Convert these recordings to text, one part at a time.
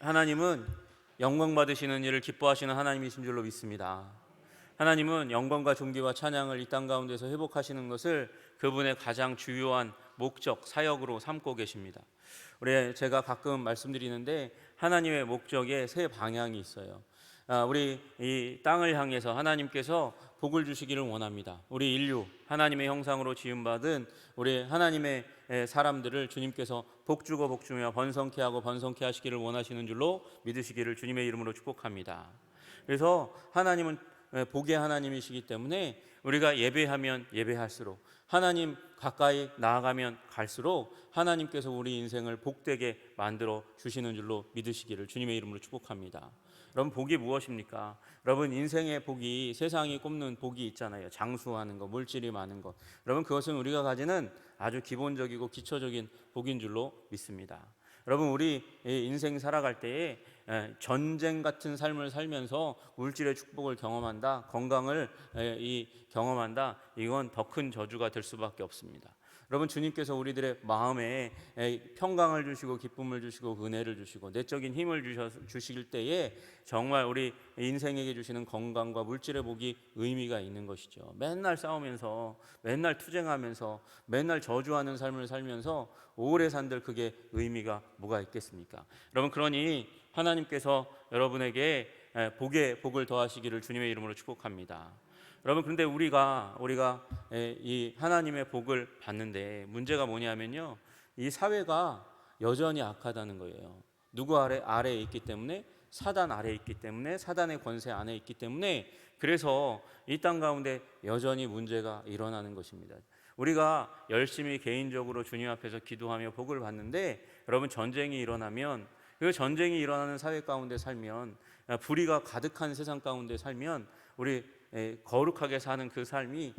하나님은 영광 받으시는 일을 기뻐하시는 하나님이신 줄로 믿습니다. 하나님은 영광과 존귀와 찬양을 이 땅 가운데서 회복하시는 것을 그분의 가장 주요한 목적, 사역으로 삼고 계십니다. 제가 가끔 말씀드리는데 하나님의 목적에 세 방향이 있어요. 우리 이 땅을 향해서 하나님께서 복을 주시기를 원합니다. 우리 인류, 하나님의 형상으로 지음받은 우리 하나님의 사람들을 주님께서 복주고 복주며 번성케 하고 번성케 하시기를 원하시는 줄로 믿으시기를 주님의 이름으로 축복합니다. 그래서 하나님은 복의 하나님이시기 때문에 우리가 예배하면 예배할수록, 하나님 가까이 나아가면 갈수록 하나님께서 우리 인생을 복되게 만들어 주시는 줄로 믿으시기를 주님의 이름으로 축복합니다. 여러분, 복이 무엇입니까? 여러분, 인생의 복이, 세상이 꼽는 복이 있잖아요. 장수하는 것, 물질이 많은 것. 여러분, 그것은 우리가 가지는 아주 기본적이고 기초적인 복인 줄로 믿습니다. 여러분, 우리 인생 살아갈 때에 전쟁 같은 삶을 살면서 물질의 축복을 경험한다, 건강을 경험한다, 이건 더 큰 저주가 될 수밖에 없습니다. 여러분, 주님께서 우리들의 마음에 평강을 주시고 기쁨을 주시고 은혜를 주시고 내적인 힘을 주실 때에 정말 우리 인생에게 주시는 건강과 물질의 복이 의미가 있는 것이죠. 맨날 싸우면서, 맨날 투쟁하면서, 맨날 저주하는 삶을 살면서 오래 산들 그게 의미가 뭐가 있겠습니까? 여러분, 그러니 하나님께서 여러분에게 복을 더하시기를 주님의 이름으로 축복합니다. 여러분, 그런데 우리가 이 하나님의 복을 받는데 문제가 뭐냐면요, 이 사회가 여전히 악하다는 거예요. 누구 아래에 있기 때문에? 사단 아래에 있기 때문에, 사단의 권세 안에 있기 때문에, 그래서 이 땅 가운데 여전히 문제가 일어나는 것입니다. 우리가 열심히 개인적으로 주님 앞에서 기도하며 복을 받는데, 여러분, 전쟁이 일어나면, 그 전쟁이 일어나는 사회 가운데 살면, 불의가 가득한 세상 가운데 살면 우리 거룩하게 사는 그 삶이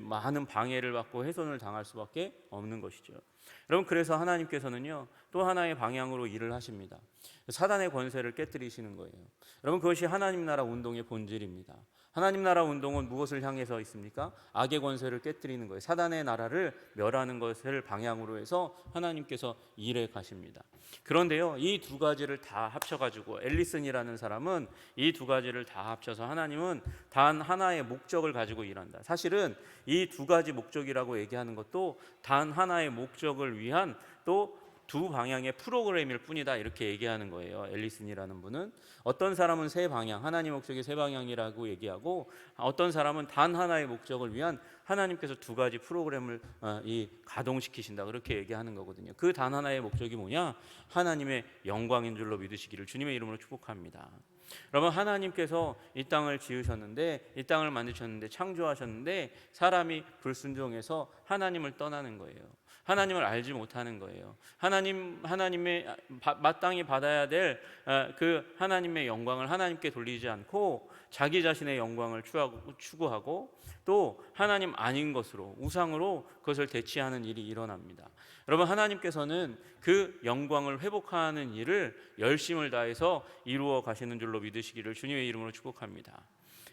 많은 방해를 받고 훼손을 당할 수밖에 없는 것이죠. 여러분, 그래서 하나님께서는요, 또 하나의 방향으로 일을 하십니다. 사단의 권세를 깨뜨리시는 거예요. 여러분, 그것이 하나님 나라 운동의 본질입니다. 하나님 나라 운동은 무엇을 향해서 있습니까? 악의 권세를 깨뜨리는 거예요. 사단의 나라를 멸하는 것을 방향으로 해서 하나님께서 일해 가십니다. 그런데요, 이 두 가지를 다 합쳐가지고, 엘리슨이라는 사람은 이 두 가지를 다 합쳐서 하나님은 단 하나의 목적을 가지고 일한다. 사실은 이 두 가지 목적이라고 얘기하는 것도 단 하나의 목적을 위한 또 두 방향의 프로그램일 뿐이다, 이렇게 얘기하는 거예요. 엘리슨이라는 분은 어떤 사람은 세 방향, 하나님 목적이 세 방향이라고 얘기하고, 어떤 사람은 단 하나의 목적을 위한 하나님께서 두 가지 프로그램을 가동시키신다, 그렇게 얘기하는 거거든요. 그 단 하나의 목적이 뭐냐? 하나님의 영광인 줄로 믿으시기를 주님의 이름으로 축복합니다. 여러분, 하나님께서 이 땅을 지으셨는데, 이 땅을 만드셨는데, 창조하셨는데, 사람이 불순종해서 하나님을 떠나는 거예요. 하나님을 알지 못하는 거예요. 하나님의 마땅히 받아야 될 그 하나님의 영광을 하나님께 돌리지 않고 자기 자신의 영광을 추구하고 또 하나님 아닌 것으로, 우상으로 그것을 대치하는 일이 일어납니다. 여러분, 하나님께서는 그 영광을 회복하는 일을 열심을 다해서 이루어 가시는 줄로 믿으시기를 주님의 이름으로 축복합니다.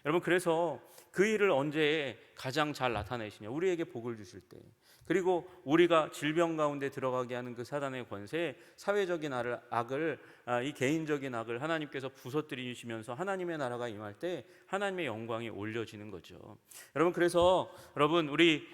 여러분, 그래서 그 일을 언제 가장 잘 나타내시냐? 우리에게 복을 주실 때, 그리고 우리가 질병 가운데 들어가게 하는 그 사단의 권세, 사회적인 악을, 이 개인적인 악을 하나님께서 부서뜨리시면서 하나님의 나라가 임할 때 하나님의 영광이 올려지는 거죠. 여러분, 그래서 우리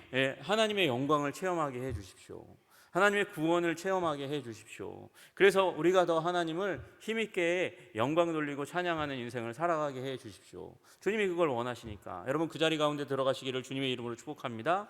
하나님의 영광을 체험하게 해 주십시오. 하나님의 구원을 체험하게 해 주십시오. 그래서 우리가 더 하나님을 힘있게 영광 돌리고 찬양하는 인생을 살아가게 해 주십시오. 주님이 그걸 원하시니까 여러분, 그 자리 가운데 들어가시기를 주님의 이름으로 축복합니다.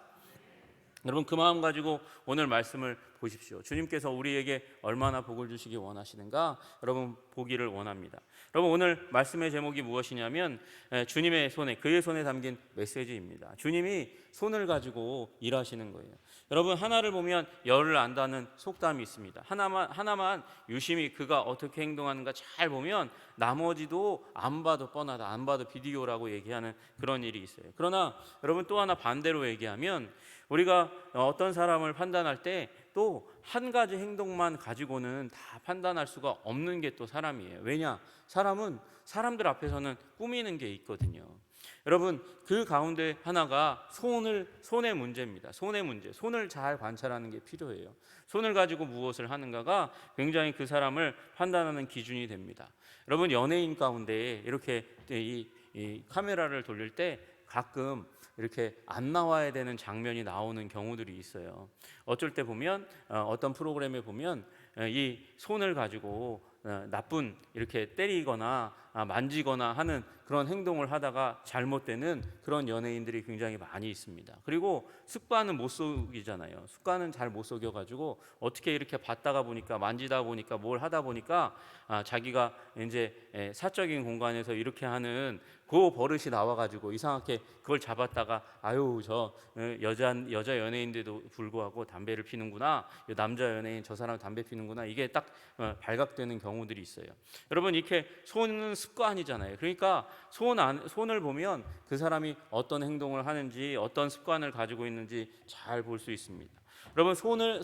여러분, 그 마음 가지고 오늘 말씀을 보십시오. 주님께서 우리에게 얼마나 복을 주시기 원하시는가? 여러분, 보기를 원합니다. 여러분, 오늘 말씀의 제목이 무엇이냐면 주님의 손에, 그의 손에 담긴 메시지입니다. 주님이 손을 가지고 일하시는 거예요. 여러분, 하나를 보면 열을 안다는 속담이 있습니다. 하나만 유심히 그가 어떻게 행동하는가 잘 보면 나머지도 안 봐도 뻔하다, 안 봐도 비디오라고 얘기하는 그런 일이 있어요. 그러나 여러분, 또 하나 반대로 얘기하면, 우리가 어떤 사람을 판단할 때 또 한 가지 행동만 가지고는 다 판단할 수가 없는 게 또 사람이에요. 왜냐? 사람은 사람들 앞에서는 꾸미는 게 있거든요. 여러분, 그 가운데 하나가 손의 문제입니다. 손의 문제. 손을 잘 관찰하는 게 필요해요. 손을 가지고 무엇을 하는가가 굉장히 그 사람을 판단하는 기준이 됩니다. 여러분, 연예인 가운데 이렇게 이 카메라를 돌릴 때 가끔 이렇게 안 나와야 되는 장면이 나오는 경우들이 있어요. 어쩔 때 보면 어떤 프로그램에 보면 이 손을 가지고 나쁜 이렇게 때리거나 만지거나 하는 그런 행동을 하다가 잘못되는 그런 연예인들이 굉장히 많이 있습니다. 그리고 습관은 못 속이잖아요. 습관은 잘 못 속여가지고 어떻게 이렇게 봤다가 보니까 만지다 보니까 뭘 하다 보니까 자기가 이제 사적인 공간에서 이렇게 하는 그 버릇이 나와가지고 이상하게 그걸 잡았다가 아유 저 여자 연예인데도 불구하고 담배를 피는구나, 남자 연예인 저 사람 담배 피는구나, 이게 딱 발각되는 경우들이 있어요. 여러분, 이렇게 손은 습관이잖아요. 그러니까 손을 보면 그 사람이 어떤 행동을 하는지 어떤 습관을 가지고 있는지 잘 볼 수 있습니다. 여러분, 손을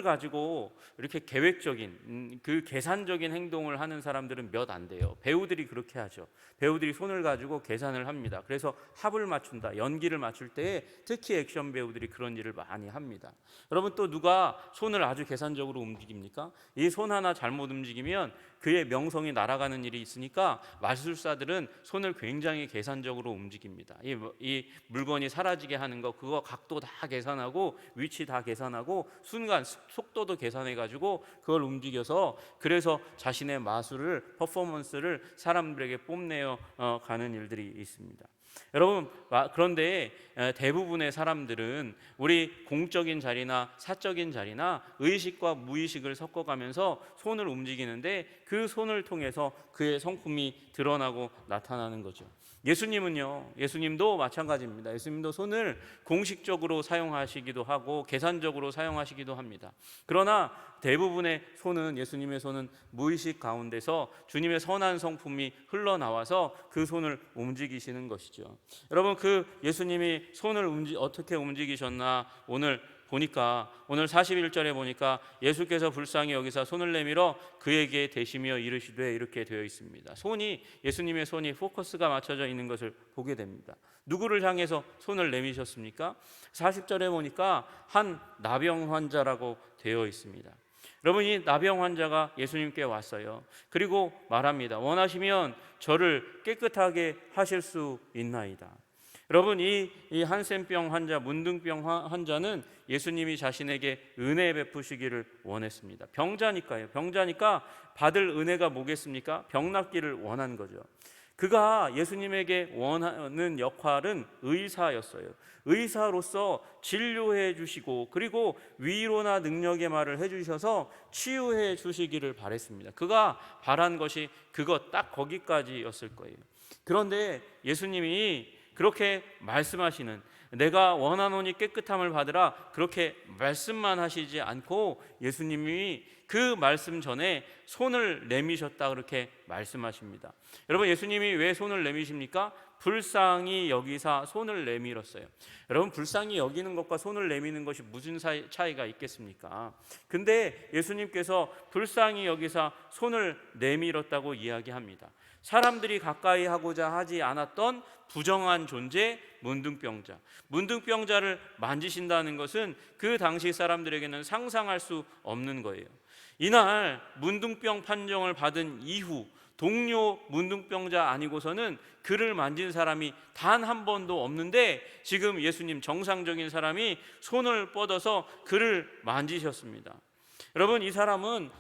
가지고 이렇게 계획적인 그 계산적인 행동을 하는 사람들은 몇 안 돼요. 배우들이 그렇게 하죠. 배우들이 손을 가지고 계산을 합니다. 그래서 합을 맞춘다, 연기를 맞출 때 특히 액션 배우들이 그런 일을 많이 합니다. 여러분, 또 누가 손을 아주 계산적으로 움직입니까? 이 손 하나 잘못 움직이면 그의 명성이 날아가는 일이 있으니까 마술사들은 손을 굉장히 계산적으로 움직입니다. 이 물건이 사라지게 하는 거, 그거 각도 다 계산하고 위치 다 계산하고 순간 속도도 계산해가지고 그걸 움직여서 그래서 자신의 마술을, 퍼포먼스를 사람들에게 뽐내어 가는 일들이 있습니다. 여러분, 그런데 대부분의 사람들은 우리 공적인 자리나 사적인 자리나 의식과 무의식을 섞어가면서 손을 움직이는데 그 손을 통해서 그의 성품이 드러나고 나타나는 거죠. 예수님도 마찬가지입니다. 예수님도 손을 공식적으로 사용하시기도 하고 계산적으로 사용하시기도 합니다. 그러나 대부분의 예수님의 손은 무의식 가운데서 주님의 선한 성품이 흘러나와서 그 손을 움직이시는 것이죠. 여러분, 그 예수님이 손을 어떻게 움직이셨나 오늘 보니까, 오늘 41절에 보니까 예수께서 불쌍히 여기사 손을 내밀어 그에게 대시며 이르시되 이렇게 되어 있습니다. 예수님의 손이 포커스가 맞춰져 있는 것을 보게 됩니다. 누구를 향해서 손을 내미셨습니까? 40절에 보니까 한 나병 환자라고 되어 있습니다. 여러분, 이 나병 환자가 예수님께 왔어요. 그리고 말합니다. 원하시면 저를 깨끗하게 하실 수 있나이다. 여러분, 이 한센병 환자, 문둥병 환자는 예수님이 자신에게 은혜 베푸시기를 원했습니다. 병자니까 받을 은혜가 뭐겠습니까? 병 낫기를 원한 거죠. 그가 예수님에게 원하는 역할은 의사였어요. 의사로서 진료해 주시고 그리고 위로나 능력의 말을 해주셔서 치유해 주시기를 바랬습니다. 그가 바란 것이 그것 딱 거기까지였을 거예요. 그런데 예수님이 그렇게 말씀하시는, 내가 원하노니 깨끗함을 받으라, 그렇게 말씀만 하시지 않고 예수님이 그 말씀 전에 손을 내미셨다, 그렇게 말씀하십니다. 여러분, 예수님이 왜 손을 내미십니까? 불쌍히 여기사 손을 내밀었어요. 여러분, 불쌍히 여기는 것과 손을 내미는 것이 무슨 차이가 있겠습니까? 근데 예수님께서 불쌍히 여기사 손을 내밀었다고 이야기합니다. 사람들이 가까이 하고자 하지 않았던 부정한 존재, 문둥병자를 만지신다는 것은 그 당시 사람들에게는 상상할 수 없는 거예요. 이날 문둥병 판정을 받은 이후 동료 문둥병자 아니고서는 그를 만진 사람이 단 한 번도 없는데 지금 예수님, 정상적인 사람이 손을 뻗어서 그를 만지셨습니다. 여러분, 이 사람은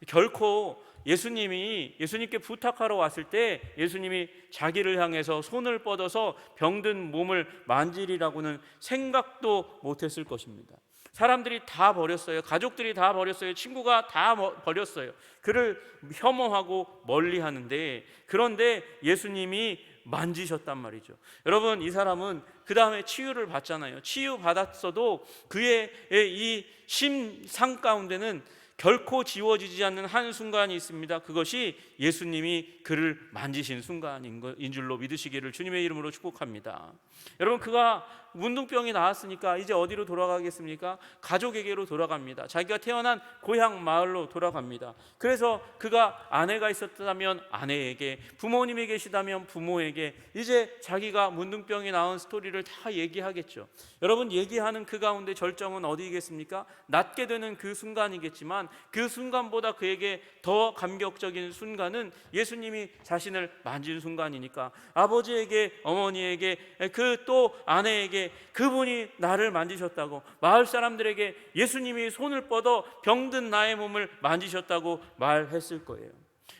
결코 예수님께 부탁하러 왔을 때 예수님이 자기를 향해서 손을 뻗어서 병든 몸을 만지리라고는 생각도 못했을 것입니다. 사람들이 다 버렸어요. 가족들이 다 버렸어요. 친구가 다 버렸어요. 그를 혐오하고 멀리하는데, 그런데 예수님이 만지셨단 말이죠. 여러분, 이 사람은 그 다음에 치유를 받잖아요. 치유받았어도 그의 이 심상 가운데는 결코 지워지지 않는 한순간이 있습니다. 그것이 예수님이 그를 만지신 순간인 줄로 믿으시기를 주님의 이름으로 축복합니다. 여러분, 그가 문둥병이 나았으니까 이제 어디로 돌아가겠습니까? 가족에게로 돌아갑니다. 자기가 태어난 고향 마을로 돌아갑니다. 그래서 그가 아내가 있었다면 아내에게, 부모님이 계시다면 부모에게, 이제 자기가 문둥병이 나은 스토리를 다 얘기하겠죠. 여러분, 얘기하는 그 가운데 절정은 어디겠습니까? 낫게 되는 그 순간이겠지만, 그 순간보다 그에게 더 감격적인 순간은 예수님이 자신을 만진 순간이니까, 아버지에게, 어머니에게, 그 또 아내에게 그분이 나를 만지셨다고, 마을 사람들에게 예수님이 손을 뻗어 병든 나의 몸을 만지셨다고 말했을 거예요.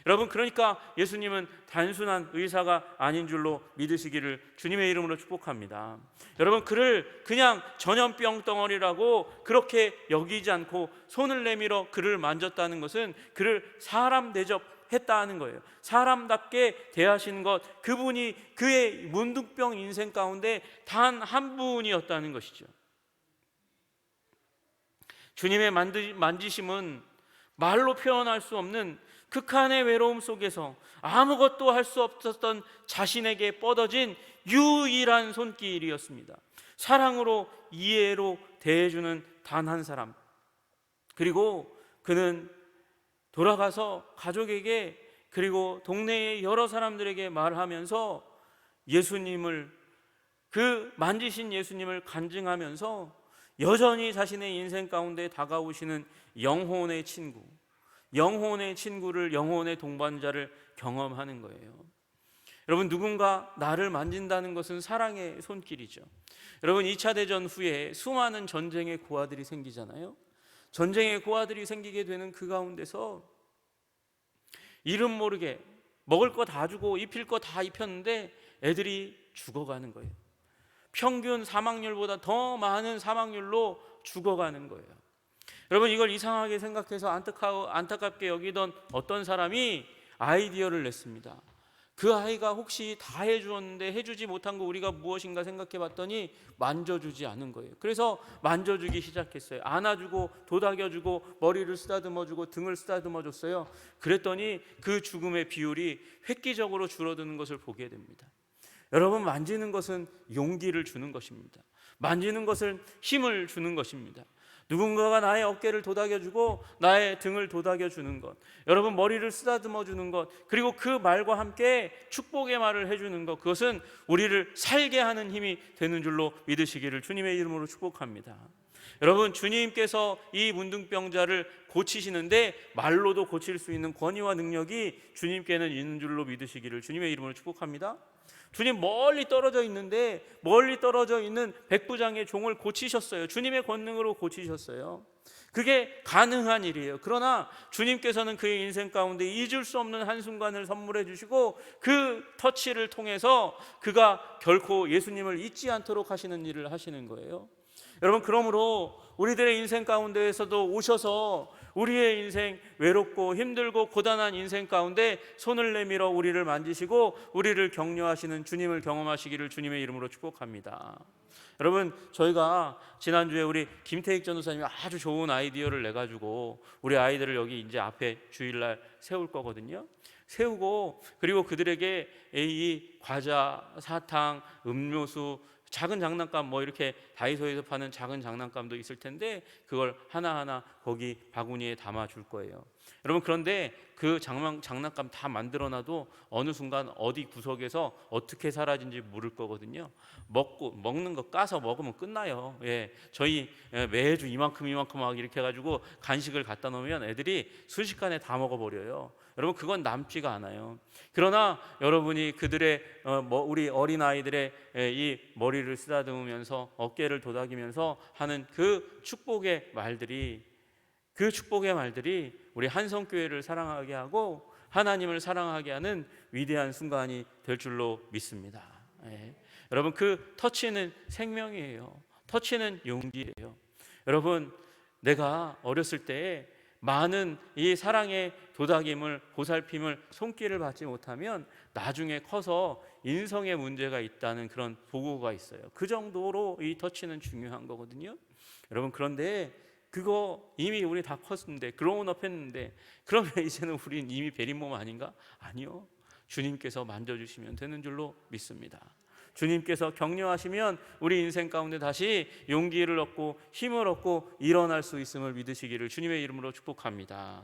여러분, 그러니까 예수님은 단순한 의사가 아닌 줄로 믿으시기를 주님의 이름으로 축복합니다. 여러분, 그를 그냥 전염병 덩어리라고 그렇게 여기지 않고 손을 내밀어 그를 만졌다는 것은 그를 사람 대접했다는 거예요. 사람답게 대하시는 것, 그분이 그의 문둥병 인생 가운데 단 한 분이었다는 것이죠. 주님의 만지심은 말로 표현할 수 없는 극한의 외로움 속에서 아무것도 할 수 없었던 자신에게 뻗어진 유일한 손길이었습니다. 사랑으로, 이해로 대해주는 단 한 사람. 그리고 그는 돌아가서 가족에게, 그리고 동네의 여러 사람들에게 말하면서 예수님을, 그 만지신 예수님을 간증하면서 여전히 자신의 인생 가운데 다가오시는 영혼의 친구, 영혼의 친구를, 영혼의 동반자를 경험하는 거예요. 여러분, 누군가 나를 만진다는 것은 사랑의 손길이죠. 여러분, 2차 대전 후에 수많은 전쟁의 고아들이 생기잖아요. 전쟁의 고아들이 생기게 되는 그 가운데서 이름 모르게 먹을 거 다 주고 입힐 거 다 입혔는데 애들이 죽어가는 거예요. 평균 사망률보다 더 많은 사망률로 죽어가는 거예요. 여러분, 이걸 이상하게 생각해서 안타깝게 여기던 어떤 사람이 아이디어를 냈습니다. 그 아이가 혹시 다 해주었는데 해주지 못한 거 우리가 무엇인가 생각해 봤더니 만져주지 않은 거예요. 그래서 만져주기 시작했어요. 안아주고 도닥여주고 머리를 쓰다듬어주고 등을 쓰다듬어줬어요. 그랬더니 그 죽음의 비율이 획기적으로 줄어드는 것을 보게 됩니다. 여러분, 만지는 것은 용기를 주는 것입니다. 만지는 것은 힘을 주는 것입니다. 누군가가 나의 어깨를 도닥여주고 나의 등을 도닥여주는 것, 여러분 머리를 쓰다듬어주는 것, 그리고 그 말과 함께 축복의 말을 해주는 것, 그것은 우리를 살게 하는 힘이 되는 줄로 믿으시기를 주님의 이름으로 축복합니다. 여러분, 주님께서 이 문둥병자를 고치시는데 말로도 고칠 수 있는 권위와 능력이 주님께는 있는 줄로 믿으시기를 주님의 이름으로 축복합니다. 주님 멀리 떨어져 있는데 멀리 떨어져 있는 백부장의 종을 고치셨어요. 주님의 권능으로 고치셨어요. 그게 가능한 일이에요. 그러나 주님께서는 그의 인생 가운데 잊을 수 없는 한순간을 선물해 주시고 그 터치를 통해서 그가 결코 예수님을 잊지 않도록 하시는 일을 하시는 거예요. 여러분, 그러므로 우리들의 인생 가운데에서도 오셔서 우리의 인생, 외롭고 힘들고 고단한 인생 가운데 손을 내밀어 우리를 만지시고 우리를 격려하시는 주님을 경험하시기를 주님의 이름으로 축복합니다. 여러분, 저희가 지난주에 우리 김태익 전도사님이 아주 좋은 아이디어를 내가지고 우리 아이들을 여기 이제 앞에 주일날 세울 거거든요. 세우고, 그리고 그들에게 이 과자, 사탕, 음료수, 작은 장난감, 뭐 이렇게 다이소에서 파는 작은 장난감도 있을 텐데 그걸 하나하나 거기 바구니에 담아 줄 거예요. 여러분, 그런데 그 장난감 다 만들어놔도 어느 순간 어디 구석에서 어떻게 사라진지 모를 거거든요. 먹는 거 까서 먹으면 끝나요. 예, 저희 매주 이만큼 막 이렇게 해가지고 간식을 갖다 놓으면 애들이 순식간에 다 먹어버려요. 여러분, 그건 남지가 않아요. 그러나 여러분이 그들의 우리 어린 아이들의 이 머리를 쓰다듬으면서 어깨를 도닥이면서 하는 그 축복의 말들이 우리 한성교회를 사랑하게 하고 하나님을 사랑하게 하는 위대한 순간이 될 줄로 믿습니다. 예. 여러분, 그 터치는 생명이에요. 터치는 용기예요. 여러분, 내가 어렸을 때 많은 이 사랑의 도닥임을, 보살핌을, 손길을 받지 못하면 나중에 커서 인성에 문제가 있다는 그런 보고가 있어요. 그 정도로 이 터치는 중요한 거거든요. 여러분, 그런데 그거 이미 우리 다 컸는데, 그로운업 했는데, 그러면 이제는 우린 이미 베린 몸 아닌가? 아니요. 주님께서 만져주시면 되는 줄로 믿습니다. 주님께서 격려하시면 우리 인생 가운데 다시 용기를 얻고 힘을 얻고 일어날 수 있음을 믿으시기를 주님의 이름으로 축복합니다.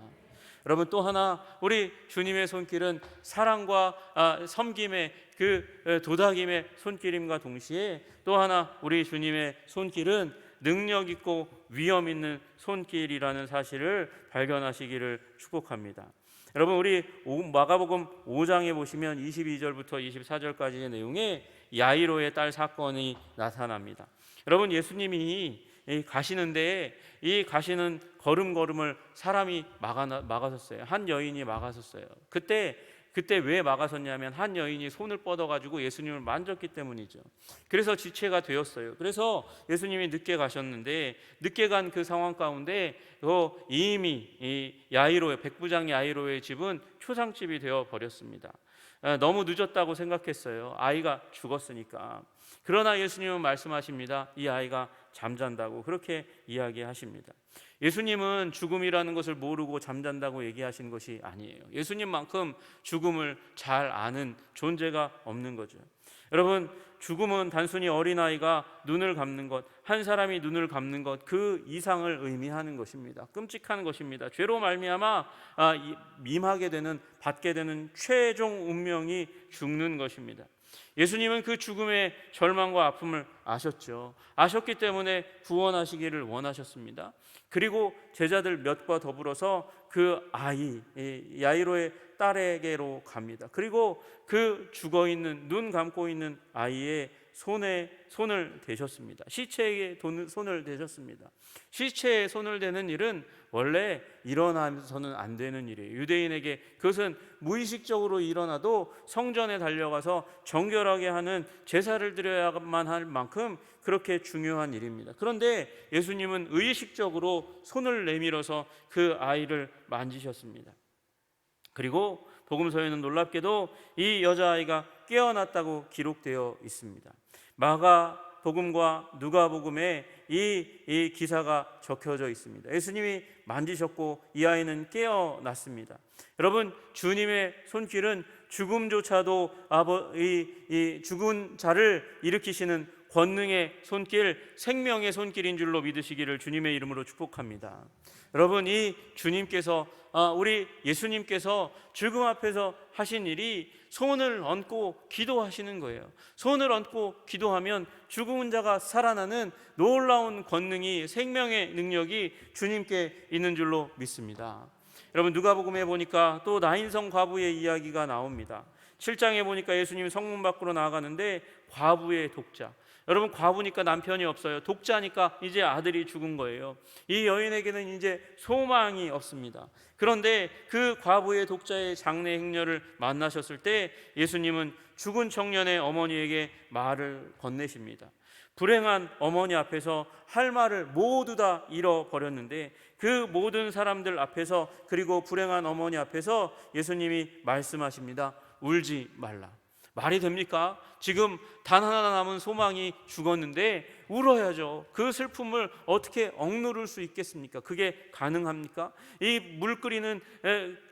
여러분, 또 하나 우리 주님의 손길은 사랑과 섬김의 그 도닥임의 손길임과 동시에 또 하나 우리 주님의 손길은 능력 있고 위엄 있는 손길이라는 사실을 발견하시기를 축복합니다. 여러분, 우리 마가복음 5장에 보시면 22절부터 24절까지의 내용에 야이로의 딸 사건이 나타납니다. 여러분, 예수님이 가시는데 이 가시는 걸음걸음을 사람이 막아섰어요. 한 여인이 막아섰어요. 그때 왜 막아섰냐면 한 여인이 손을 뻗어가지고 예수님을 만졌기 때문이죠. 그래서 지체가 되었어요. 그래서 예수님이 늦게 가셨는데, 늦게 간 그 상황 가운데 이미 이 야이로의 백부장 야이로의 집은 초상집이 되어 버렸습니다. 너무 늦었다고 생각했어요. 아이가 죽었으니까. 그러나 예수님은 말씀하십니다. 이 아이가 잠잔다고 그렇게 이야기하십니다. 예수님은 죽음이라는 것을 모르고 잠잔다고 얘기하신 것이 아니에요. 예수님만큼 죽음을 잘 아는 존재가 없는 거죠. 여러분, 죽음은 단순히 어린아이가 눈을 감는 것, 한 사람이 눈을 감는 것, 그 이상을 의미하는 것입니다. 끔찍한 것입니다. 죄로 말미암아 받게 되는 최종 운명이 죽는 것입니다. 예수님은 그 죽음의 절망과 아픔을 아셨죠. 아셨기 때문에 구원하시기를 원하셨습니다. 그리고 제자들 몇과 더불어서 그 아이 야이로의 딸에게로 갑니다. 그리고 그 죽어있는, 눈 감고 있는 아이의 손을 대셨습니다. 시체에게 손을 대셨습니다. 시체에 손을 대는 일은 원래 일어나서는 안 되는 일이에요. 유대인에게 그것은 무의식적으로 일어나도 성전에 달려가서 정결하게 하는 제사를 드려야만 할 만큼 그렇게 중요한 일입니다. 그런데 예수님은 의식적으로 손을 내밀어서 그 아이를 만지셨습니다. 그리고 복음서에는 놀랍게도 이 여자아이가 깨어났다고 기록되어 있습니다. 마가복음과 누가복음에 이 기사가 적혀져 있습니다. 예수님이 만지셨고 이 아이는 깨어났습니다. 여러분, 주님의 손길은 죽음조차도 이 죽은 자를 일으키시는 권능의 손길, 생명의 손길인 줄로 믿으시기를 주님의 이름으로 축복합니다. 여러분, 이 주님께서 우리 예수님께서 죽음 앞에서 하신 일이 손을 얹고 기도하시는 거예요. 손을 얹고 기도하면 죽은 자가 살아나는 놀라운 권능이, 생명의 능력이 주님께 있는 줄로 믿습니다. 여러분, 누가복음에 보니까 또 나인성 과부의 이야기가 나옵니다. 7장에 보니까 예수님이 성문 밖으로 나아가는데 과부의 독자, 여러분, 과부니까 남편이 없어요. 독자니까 이제 아들이 죽은 거예요. 이 여인에게는 이제 소망이 없습니다. 그런데 그 과부의 독자의 장례 행렬을 만나셨을 때 예수님은 죽은 청년의 어머니에게 말을 건네십니다. 불행한 어머니 앞에서 할 말을 모두 다 잃어버렸는데 그 모든 사람들 앞에서, 그리고 불행한 어머니 앞에서 예수님이 말씀하십니다. 울지 말라. 말이 됩니까? 지금 단 하나 남은 소망이 죽었는데 울어야죠. 그 슬픔을 어떻게 억누를 수 있겠습니까? 그게 가능합니까? 이 물 끓이는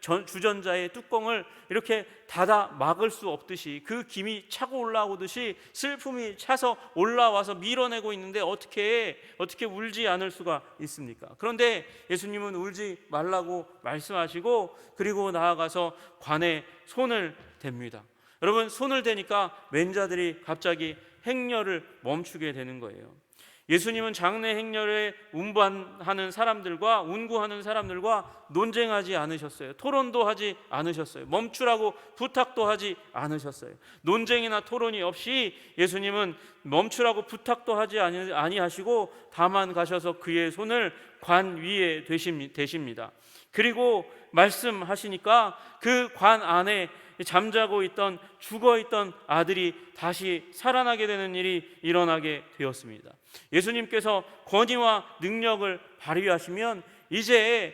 주전자의 뚜껑을 이렇게 닫아 막을 수 없듯이, 그 김이 차고 올라오듯이 슬픔이 차서 올라와서 밀어내고 있는데 어떻게 울지 않을 수가 있습니까? 그런데 예수님은 울지 말라고 말씀하시고 그리고 나아가서 관에 손을 댑니다. 여러분, 손을 대니까 맹자들이 갑자기 행렬을 멈추게 되는 거예요. 예수님은 장례 행렬에 운반하는 사람들과 운구하는 사람들과 논쟁하지 않으셨어요. 토론도 하지 않으셨어요. 멈추라고 부탁도 하지 않으셨어요. 논쟁이나 토론이 없이 예수님은 멈추라고 부탁도 하지 아니하시고 다만 가셔서 그의 손을 관 위에 대십니다. 그리고 말씀하시니까 그 관 안에 잠자고 있던, 죽어있던 아들이 다시 살아나게 되는 일이 일어나게 되었습니다. 예수님께서 권위와 능력을 발휘하시면 이제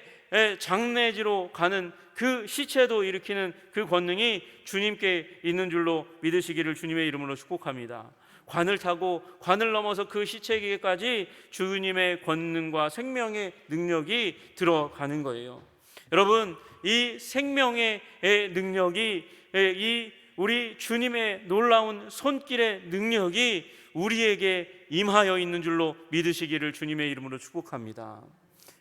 장례지로 가는 그 시체도 일으키는 그 권능이 주님께 있는 줄로 믿으시기를 주님의 이름으로 축복합니다. 관을 타고 관을 넘어서 그 시체에게까지 주님의 권능과 생명의 능력이 들어가는 거예요. 여러분, 이 생명의 능력이, 이 우리 주님의 놀라운 손길의 능력이 우리에게 임하여 있는 줄로 믿으시기를 주님의 이름으로 축복합니다.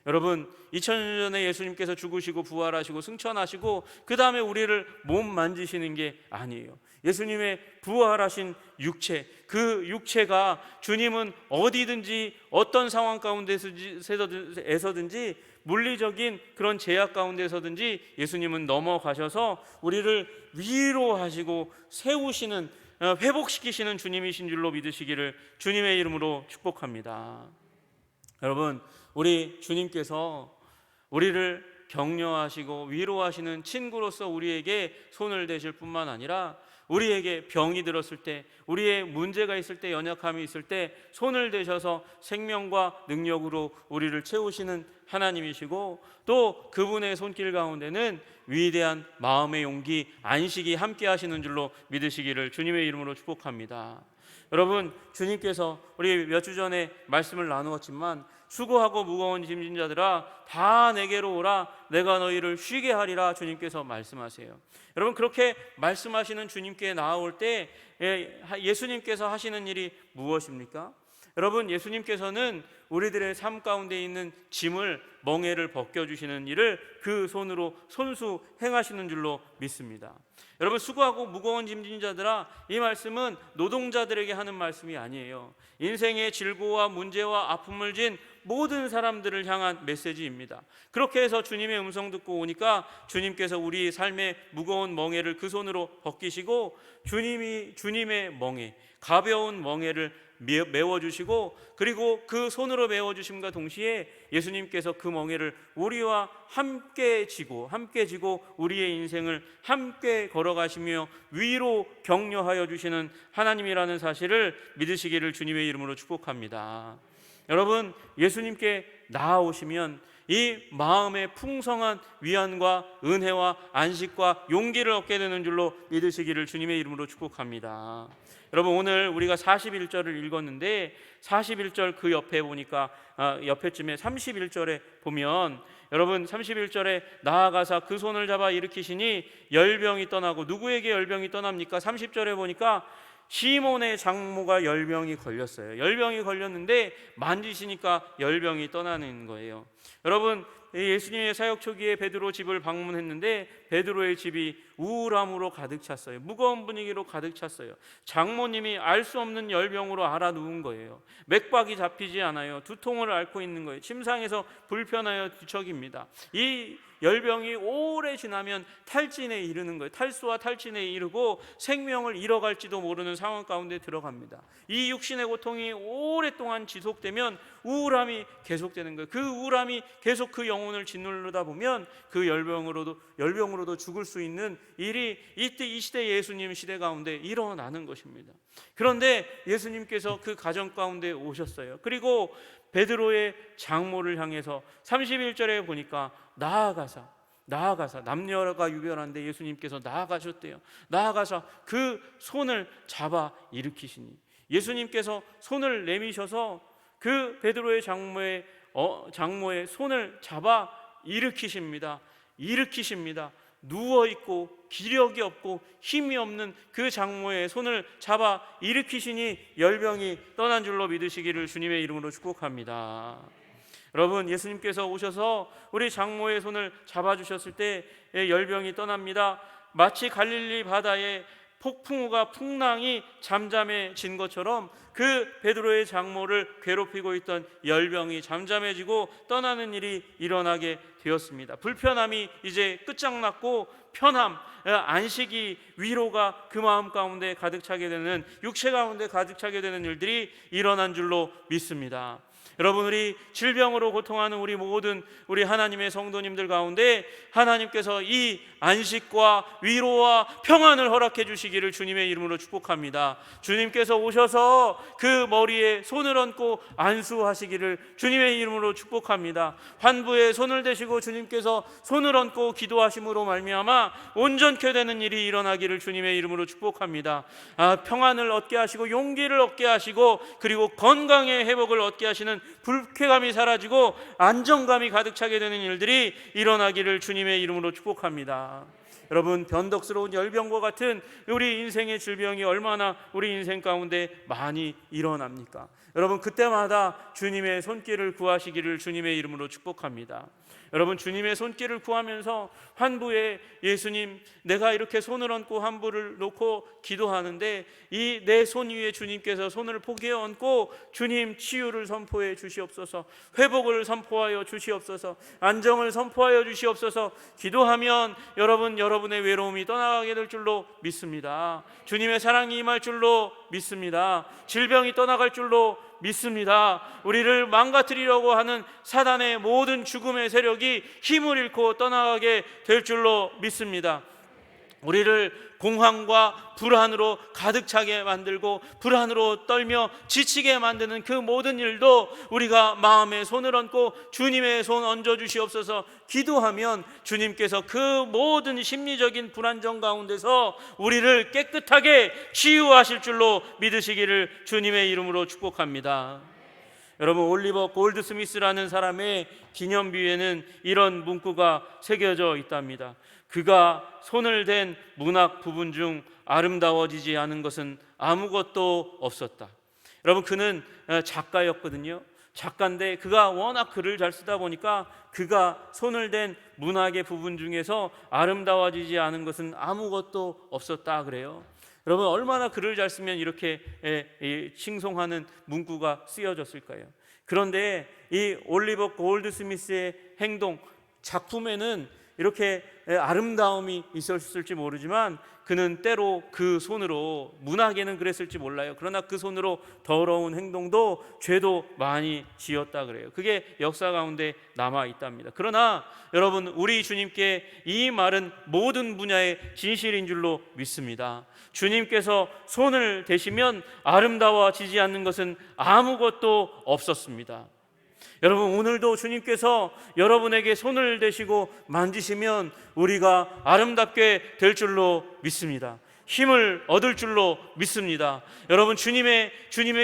여러분, 2000년 전에 예수님께서 죽으시고 부활하시고 승천하시고 그 다음에 우리를 몸 만지시는 게 아니에요. 예수님의 부활하신 육체, 그 육체가 주님은 어디든지 어떤 상황 가운데서든지 물리적인 그런 제약 가운데서든지 예수님은 넘어가셔서 우리를 위로하시고 세우시는, 회복시키시는 주님이신 줄로 믿으시기를 주님의 이름으로 축복합니다. 여러분, 우리 주님께서 우리를 격려하시고 위로하시는 친구로서 우리에게 손을 대실 뿐만 아니라 우리에게 병이 들었을 때, 우리의 문제가 있을 때, 연약함이 있을 때 손을 대셔서 생명과 능력으로 우리를 채우시는 하나님이시고, 또 그분의 손길 가운데는 위대한 마음의 용기, 안식이 함께 하시는 줄로 믿으시기를 주님의 이름으로 축복합니다. 여러분, 주님께서 우리 몇 주 전에 말씀을 나누었지만 수고하고 무거운 짐진 자들아 다 내게로 오라, 내가 너희를 쉬게 하리라 주님께서 말씀하세요. 여러분, 그렇게 말씀하시는 주님께 나아올 때 예수님께서 하시는 일이 무엇입니까? 여러분, 예수님께서는 우리들의 삶 가운데 있는 짐을, 멍에를 벗겨주시는 일을 그 손으로 손수 행하시는 줄로 믿습니다. 여러분, 수고하고 무거운 짐진 자들아, 이 말씀은 노동자들에게 하는 말씀이 아니에요. 인생의 질고와 문제와 아픔을 진 모든 사람들을 향한 메시지입니다. 그렇게 해서 주님의 음성 듣고 오니까 주님께서 우리 삶의 무거운 멍에를 그 손으로 벗기시고 주님의 멍에, 가벼운 멍에를 메워주시고, 그리고 그 손으로 메워주심과 동시에 예수님께서 그 멍에를 우리와 함께 지고 우리의 인생을 함께 걸어가시며 위로 격려하여 주시는 하나님이라는 사실을 믿으시기를 주님의 이름으로 축복합니다. 여러분, 예수님께 나아오시면 이 마음의 풍성한 위안과 은혜와 안식과 용기를 얻게 되는 줄로 믿으시기를 주님의 이름으로 축복합니다. 여러분, 오늘 우리가 41절을 읽었는데 41절 그 옆에 보니까 옆에쯤에 31절에 보면, 여러분, 31절에 나아가사 그 손을 잡아 일으키시니 열병이 떠나고, 누구에게 열병이 떠납니까? 30절에 보니까 시몬의 장모가 열병이 걸렸어요. 열병이 걸렸는데 만지시니까 열병이 떠나는 거예요. 여러분, 예수님의 사역 초기에 베드로 집을 방문했는데 베드로의 집이 우울함으로 가득 찼어요. 무거운 분위기로 가득 찼어요. 장모님이 알 수 없는 열병으로 앓아 누운 거예요. 맥박이 잡히지 않아요. 두통을 앓고 있는 거예요. 침상에서 불편하여 뒤척입니다. 이 열병이 오래 지나면 탈진에 이르는 거예요. 탈수와 탈진에 이르고 생명을 잃어갈지도 모르는 상황 가운데 들어갑니다. 이 육신의 고통이 오랫동안 지속되면 우울함이 계속되는 거예요. 그 우울함이 계속 그 영혼을 짓누르다 보면 그 열병으로도 죽을 수 있는 일이 이 시대 예수님 시대 가운데 일어나는 것입니다. 그런데 예수님께서 그 가정 가운데 오셨어요. 그리고 베드로의 장모를 향해서 31절에 보니까 나아가사, 남녀가 유별한데 예수님께서 나아가셨대요. 나아가서 그 손을 잡아 일으키시니, 예수님께서 손을 내미셔서 그 베드로의 장모의 손을 잡아 일으키십니다. 누워있고 기력이 없고 힘이 없는 그 장모의 손을 잡아 일으키시니 열병이 떠난 줄로 믿으시기를 주님의 이름으로 축복합니다. 여러분, 예수님께서 오셔서 우리 장모의 손을 잡아주셨을 때 열병이 떠납니다. 마치 갈릴리 바다에 폭풍우가 풍랑이 잠잠해진 것처럼 그 베드로의 장모를 괴롭히고 있던 열병이 잠잠해지고 떠나는 일이 일어나게 되었습니다. 불편함이 이제 끝장났고 편함, 안식이, 위로가 그 마음 가운데 가득 차게 되는, 육체 가운데 가득 차게 되는 일들이 일어난 줄로 믿습니다. 여러분, 우리 질병으로 고통하는 우리 모든 우리 하나님의 성도님들 가운데 하나님께서 이 안식과 위로와 평안을 허락해 주시기를 주님의 이름으로 축복합니다. 주님께서 오셔서 그 머리에 손을 얹고 안수하시기를 주님의 이름으로 축복합니다. 환부에 손을 대시고 주님께서 손을 얹고 기도하심으로 말미암아 온전케 되는 일이 일어나기를 주님의 이름으로 축복합니다. 평안을 얻게 하시고 용기를 얻게 하시고 그리고 건강의 회복을 얻게 하시는 불쾌감이 사라지고 안정감이 가득 차게 되는 일들이 일어나기를 주님의 이름으로 축복합니다. 여러분, 변덕스러운 열병과 같은 우리 인생의 질병이 얼마나 우리 인생 가운데 많이 일어납니까? 여러분, 그때마다 주님의 손길을 구하시기를 주님의 이름으로 축복합니다. 여러분, 주님의 손길을 구하면서 환부에 예수님, 내가 이렇게 손을 얹고 환부를 놓고 기도하는데 이 내 손 위에 주님께서 손을 포개어 얹고 주님 치유를 선포해 주시옵소서, 회복을 선포하여 주시옵소서, 안정을 선포하여 주시옵소서. 기도하면 여러분의 외로움이 떠나가게 될 줄로 믿습니다. 주님의 사랑이 임할 줄로 믿습니다. 질병이 떠나갈 줄로 믿습니다. 우리를 망가뜨리려고 하는 사단의 모든 죽음의 세력이 힘을 잃고 떠나가게 될 줄로 믿습니다. 우리를 공황과 불안으로 가득 차게 만들고 불안으로 떨며 지치게 만드는 그 모든 일도 우리가 마음에 손을 얹고 주님의 손 얹어 주시옵소서 기도하면 주님께서 그 모든 심리적인 불안정 가운데서 우리를 깨끗하게 치유하실 줄로 믿으시기를 주님의 이름으로 축복합니다. 여러분, 올리버 골드스미스라는 사람의 기념비에는 이런 문구가 새겨져 있답니다. 그가 손을 댄 문학 부분 중 아름다워지지 않은 것은 아무것도 없었다. 여러분, 그는 작가였거든요. 작가인데 그가 워낙 글을 잘 쓰다 보니까 그가 손을 댄 문학의 부분 중에서 아름다워지지 않은 것은 아무것도 없었다 그래요. 여러분, 얼마나 글을 잘 쓰면 이렇게 칭송하는 문구가 쓰여졌을까요? 그런데 이 올리버 골드스미스의 행동, 작품에는 이렇게 아름다움이 있었을지 모르지만 그는 때로 그 손으로, 문학에는 그랬을지 몰라요. 그러나 그 손으로 더러운 행동도 죄도 많이 지었다 그래요. 그게 역사 가운데 남아 있답니다. 그러나 여러분, 우리 주님께 이 말은 모든 분야의 진실인 줄로 믿습니다. 주님께서 손을 대시면 아름다워지지 않는 것은 아무것도 없었습니다. 여러분, 오늘도 주님께서 여러분에게 손을 대시고 만지시면 우리가 아름답게 될 줄로 믿습니다. 힘을 얻을 줄로 믿습니다. 여러분, 주님의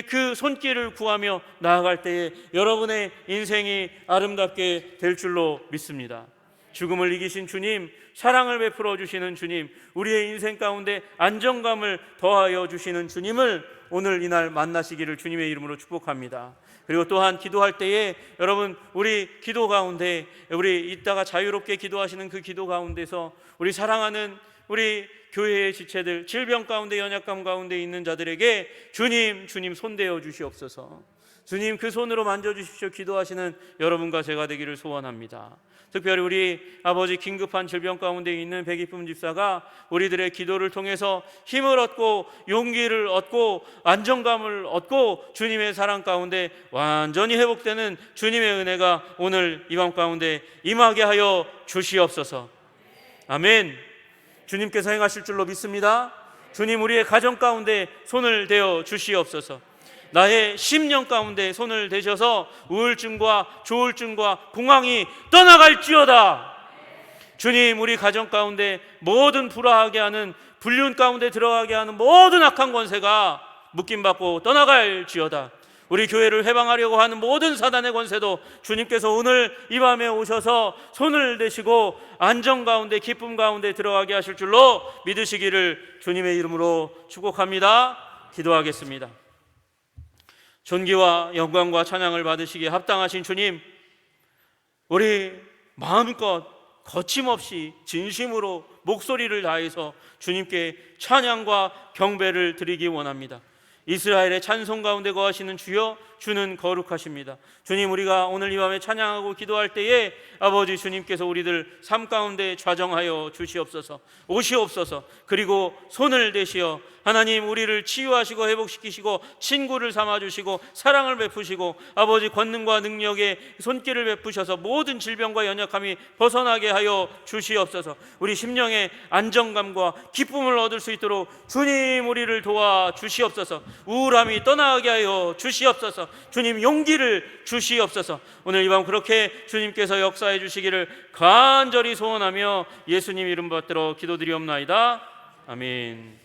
그 손길을 구하며 나아갈 때에 여러분의 인생이 아름답게 될 줄로 믿습니다. 죽음을 이기신 주님, 사랑을 베풀어 주시는 주님, 우리의 인생 가운데 안정감을 더하여 주시는 주님을 오늘 이날 만나시기를 주님의 이름으로 축복합니다. 그리고 또한 기도할 때에 여러분, 우리 기도 가운데, 우리 이따가 자유롭게 기도하시는 그 기도 가운데서 우리 사랑하는 우리 교회의 지체들, 질병 가운데 연약감 가운데 있는 자들에게 주님 손대어 주시옵소서. 주님 그 손으로 만져주십시오 기도하시는 여러분과 제가 되기를 소원합니다. 특별히 우리 아버지 긴급한 질병 가운데 있는 백이쁨 집사가 우리들의 기도를 통해서 힘을 얻고 용기를 얻고 안정감을 얻고 주님의 사랑 가운데 완전히 회복되는 주님의 은혜가 오늘 이 밤 가운데 임하게 하여 주시옵소서. 아멘. 주님께서 행하실 줄로 믿습니다. 주님, 우리의 가정 가운데 손을 대어 주시옵소서. 나의 심령 가운데 손을 대셔서 우울증과 조울증과 공황이 떠나갈지어다. 주님, 우리 가정 가운데 모든 불화하게 하는, 불륜 가운데 들어가게 하는 모든 악한 권세가 묶임받고 떠나갈지어다. 우리 교회를 해방하려고 하는 모든 사단의 권세도 주님께서 오늘 이 밤에 오셔서 손을 대시고 안정 가운데, 기쁨 가운데 들어가게 하실 줄로 믿으시기를 주님의 이름으로 축복합니다. 기도하겠습니다. 존귀와 영광과 찬양을 받으시기에 합당하신 주님, 우리 마음껏 거침없이 진심으로 목소리를 다해서 주님께 찬양과 경배를 드리기 원합니다. 이스라엘의 찬송 가운데 거하시는 주여, 주는 거룩하십니다. 주님, 우리가 오늘 이 밤에 찬양하고 기도할 때에 아버지 주님께서 우리들 삶 가운데 좌정하여 주시옵소서. 오시옵소서. 그리고 손을 대시어 하나님 우리를 치유하시고 회복시키시고 친구를 삼아주시고 사랑을 베푸시고 아버지 권능과 능력의 손길을 베푸셔서 모든 질병과 연약함이 벗어나게 하여 주시옵소서. 우리 심령의 안정감과 기쁨을 얻을 수 있도록 주님 우리를 도와 주시옵소서. 우울함이 떠나게 하여 주시옵소서. 주님 용기를 주시옵소서. 오늘 이 밤 그렇게 주님께서 역사해 주시기를 간절히 소원하며 예수님 이름 받들어 기도드리옵나이다. 아멘.